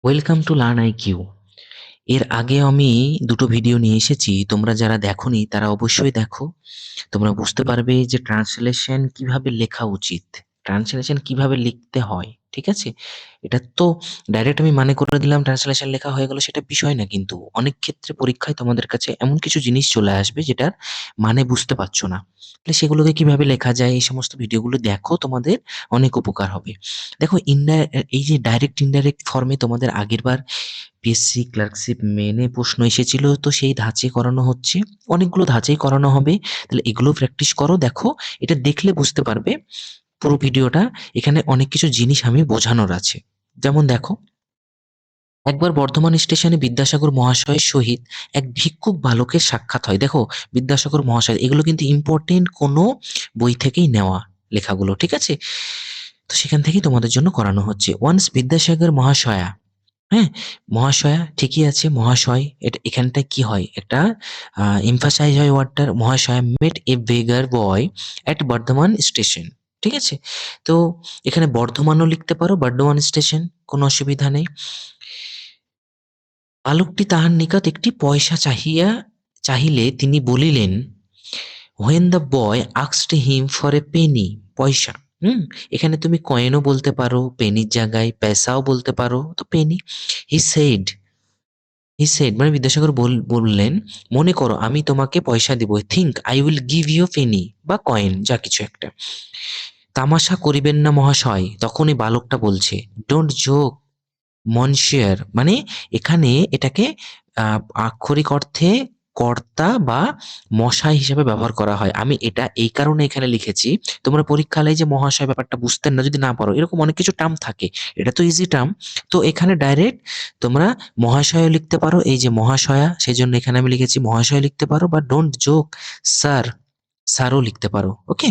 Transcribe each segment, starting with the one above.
Welcome to learn IQ. এর আগে আমি দুটো ভিডিও নিয়ে এসেছি, তোমরা যারা দেখোনি তারা অবশ্যই দেখো। তোমরা বুঝতে পারবে যে ট্রান্সলেশন কিভাবে লেখা উচিত, ট্রান্সলেশন কিভাবে লিখতে হয়। ঠিক আছে, এটা তো ডাইরেক্ট আমি মানে করে দিলাম ট্রান্সলেশন লেখা হয়ে গেল, সেটা বিষয় না। কিন্তু অনেক ক্ষেত্রে পরীক্ষায় তোমাদের কাছে এমন কিছু জিনিস চলে আসবে যেটার মানে বুঝতে পারছো না, তাহলে সেগুলোকে কিভাবে লেখা যায় এই সমস্ত ভিডিওগুলো দেখো, তোমাদের অনেক উপকার হবে। দেখো, এই যে ডাইরেক্ট ইনডাইরেক্ট ফর্মে তোমাদের আগের বার পিএসসি ক্লার্কশিপ মেনে প্রশ্ন এসেছিল, তো সেই ধাঁচে করানো হচ্ছে, অনেকগুলো ধাঁচেই করানো হবে। তাহলে এগুলো প্র্যাকটিস করো। দেখো, এটা দেখলে বুঝতে পারবে পুরো ভিডিওটা, এখানে অনেক কিছু জিনিস আমি বোঝানোর আছে। যেমন দেখো, একবার বর্ধমান স্টেশনে বিদ্যাসাগর মহাশয়ের সহিত এক ভিক্ষুক বালকের সাক্ষাৎ হয়। দেখো, বিদ্যাসাগর মহাশয়, এগুলো কিন্তু ইম্পর্টেন্ট কোনো বই থেকেই নেওয়া লেখাগুলো, ঠিক আছে? তো সেখান থেকেই তোমাদের জন্য করানো হচ্ছে। ওয়ান্স বিদ্যাসাগর মহাশয়া, হ্যাঁ, মহাশয়া ঠিকই আছে, মহাশয়। এটা এখানটায় কি হয়, একটা এমফাসাইজ হয় ওয়ার্ডটার। মহাশয়া মেট এ বেগার বয় অ্যাট বর্ধমান স্টেশন। ঠিক আছে, তো এখানে বর্ধমানও লিখতে পারো, বর্ধমান স্টেশন, কোনো অসুবিধা নেই। বালকটি তাহার নিকট একটি পয়সা চাহিলে তিনি বলিলেন, when the boy asked him for a Penney, পয়সা। হুম, এখানে তুমি কয়েনও বলতে পারো, পেনির জায়গায় পয়সাও বলতে পারো, তো পেনি। হি সেইড, মানে বিদ্যাসাগর বললেন, মনে করো আমি তোমাকে পয়সা দিব, think I will give you penny বা কয়েন, যা কিছু একটা। তামাশা করিবেন না মহাশয়, তখন এই বালকটা বলছে, ডোন্ট জোক মনশেয়ার, মানে এখানে এটাকে আক্ষরিক অর্থে কর্তা বা মশাই হিসেবে ব্যবহার করা হয়। আমি এটা এই কারণে এখানে লিখেছি, তোমরা পরীক্ষালয়ে যে মহাশয় ব্যাপারটা বুঝতেন না, যদি না পারো, এরকম অনেক কিছু টার্ম থাকে, এটা তো ইজি টার্ম। তো এখানে ডাইরেক্ট তোমরা মহাশয় লিখতে পারো, এই যে মহাশয়া, সেই জন্য এখানে আমি লিখেছি মহাশয় লিখতে পারো, বা ডোন্ট জোক স্যার, স্যারও লিখতে পারো। ওকে,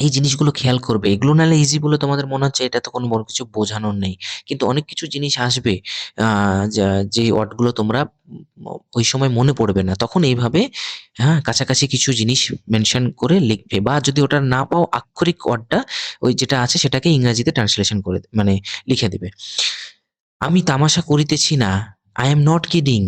এই জিনিসগুলো খেয়াল করবে, এগুলো নাহলে ইজি বলে তোমাদের মনে হচ্ছে এটা তো কোনো বড় কিছু বোঝানোর নেই, কিন্তু অনেক কিছু জিনিস আসবে যে ওয়ার্ডগুলো তোমরা ওই সময় মনে পড়বে না, তখন এইভাবে হ্যাঁ কাছাকাছি কিছু জিনিস মেনশন করে লিখবে, বা যদি ওটা না পাও আক্ষরিক ওয়ার্ডটা ওই যেটা আছে সেটাকে ইংরেজিতে ট্রান্সলেশন করে মানে লিখে দিবে। আমি তামাশা করিতেছি না, আই এম নট কিডিং।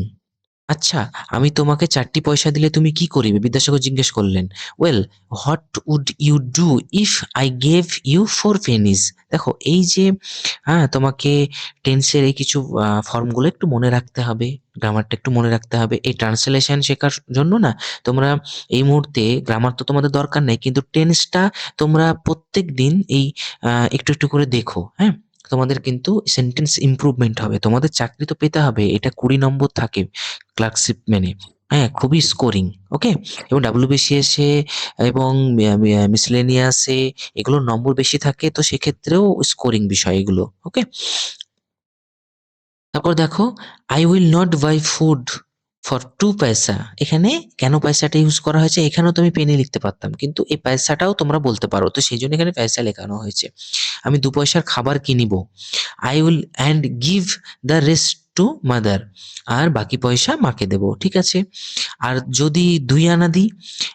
আচ্ছা, আমি তোমাকে 4টি পয়সা দিলে তুমি কি করিবে? বিদ্যাসাগর জিজ্ঞেস করলেন। Well, what would you do if I gave you 4 pennies? দেখো, এই যে তোমাকে টেন্সের এই কিছু ফর্মগুলো একটু মনে রাখতে হবে, গ্রামারটা একটু মনে রাখতে হবে। এই ট্রান্সলেশন শেখার জন্য না, তোমরা এই মুহূর্তে গ্রামার তো তোমাদের দরকার নেই, কিন্তু টেন্সটা তোমরা প্রত্যেকদিন এই একটু একটু করে দেখো, হ্যাঁ? তোমাদের কিন্তু সেন্টেন্স ইমপ্রুভমেন্ট হবে, তোমাদের চাকরি তো পেতে হবে, এটা 20 নম্বর থাকে ক্লার্কশিপ মেনে, হ্যাঁ, খুবই স্কোরিং। ওকে, এবং ডাব্লিউবিসিএস এ এবং মিসলেনিয়াসে এগুলোর নম্বর বেশি থাকে, তো সেক্ষেত্রেও স্কোরিং বিষয় এগুলো। ওকে, তারপর দেখো, I will not buy food for 2 পয়সা। এখানে কেন পয়সাটা ইউজ করা হয়েছে, এখানেও তুমি পেনে লিখতে পারতাম, কিন্তু এই পয়সাটাও তোমরা বলতে পারো, তো সেই জন্য এখানে পয়সা লেখানো হয়েছে। আমি 2 পয়সার খাবার কিনিব, I will and give the rest to mother, আর বাকি পয়সা মাকে দেবো। ঠিক আছে, আর যদি 2 আনা দিই,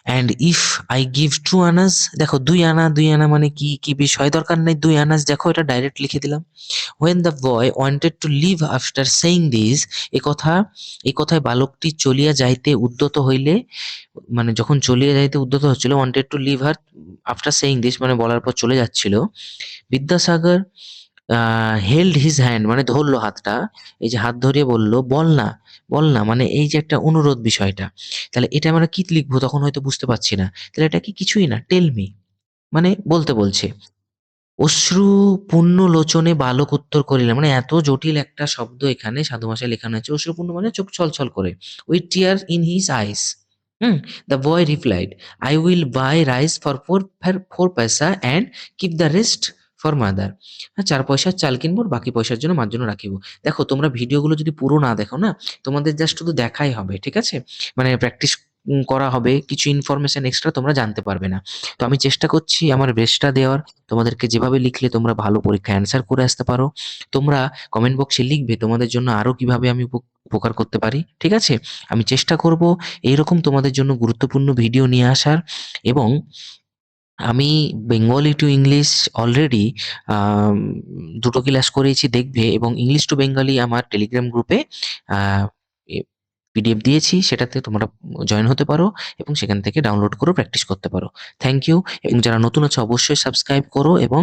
and if I give 2 Anas, দেখো 2 আনা, 2 আনা মানে কি কি বিষয়, দরকার নেই 2 আনাস, দেখো এটা ডাইরেক্ট লিখে দিলাম। When the boy wanted to leave after saying this, এ কথা, এই কথায় বালকটি চলিয়া যাইতে উদ্যত হইলে, মানে যখন চলিয়া যাইতে উদ্যত হচ্ছিল, wanted to leave her after saying this মানে বলার পর চলে যাচ্ছিল, বিদ্যাসাগর হেল্ড হিজ হ্যান্ড, মানে ধরলো হাতটা, এই যে হাত ধরিয়ে বলল, বল না, বল না, মানে এই যে একটা অনুরোধ বিষয়টা। তাহলে এটা আমরা কি লিখবো, তখন হয়তো বুঝতে পারছি না, তাহলে এটা কি কিছুই না, টেল মি, মানে বলতে বলছে। অশ্রুপূর্ণ লোচনে বালক উত্তর করিলেন, মানে এত জটিল একটা শব্দ এখানে সাধু ভাষায় লেখানো হয়েছে, অশ্রুপূর্ণ মানে চোখ ছলছল করে, with tear in his eyes. Hmm, the boy replied, I will buy rice for 4 পয়সা and keep the rest for mother. হ্যাঁ, 4 পয়সার চাল কিনবো, আর বাকি পয়সার জন্য মার জন্য রাখিব। দেখো, তোমরা ভিডিওগুলো যদি পুরো না দেখো না, তোমাদের জাস্ট শুধু দেখাই হবে, ঠিক আছে, মানে প্র্যাকটিস করা হবে, কিছু ইনফরমেশন এক্সট্রা তোমরা জানতে পারবে না। তো আমি চেষ্টা করছি আমার বেস্টটা দেওয়ার, তোমাদেরকে যেভাবে লিখলে তোমরা ভালো পরীক্ষা অ্যান্সার করে আসতে পারো। তোমরা কমেন্ট বক্সে লিখবে তোমাদের জন্য আরো কিভাবে আমি উপকার করতে পারি, ঠিক আছে? আমি চেষ্টা করব এইরকম তোমাদের জন্য গুরুত্বপূর্ণ ভিডিও নিয়ে আসার, এবং আমি বেঙ্গলি টু ইংলিশ অলরেডি দুটো ক্লাস করেছি দেখবে, এবং ইংলিশ টু বেঙ্গলি আমার টেলিগ্রাম গ্রুপে পিডিএফ দিয়েছি, সেটাতে তোমরা জয়েন হতে পারো এবং সেখান থেকে ডাউনলোড করে প্র্যাকটিস করতে পারো। Thank you. এবং যারা নতুন আছে অবশ্যই সাবস্ক্রাইব করো এবং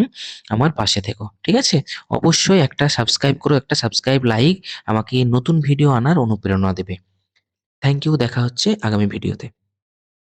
আমার পাশে থেকো, ঠিক আছে? অবশ্যই একটা সাবস্ক্রাইব করো, একটা সাবস্ক্রাইব লাইক আমাকে নতুন ভিডিও আনার অনুপ্রেরণা দেবে। থ্যাংক ইউ, দেখা হচ্ছে আগামী ভিডিওতে।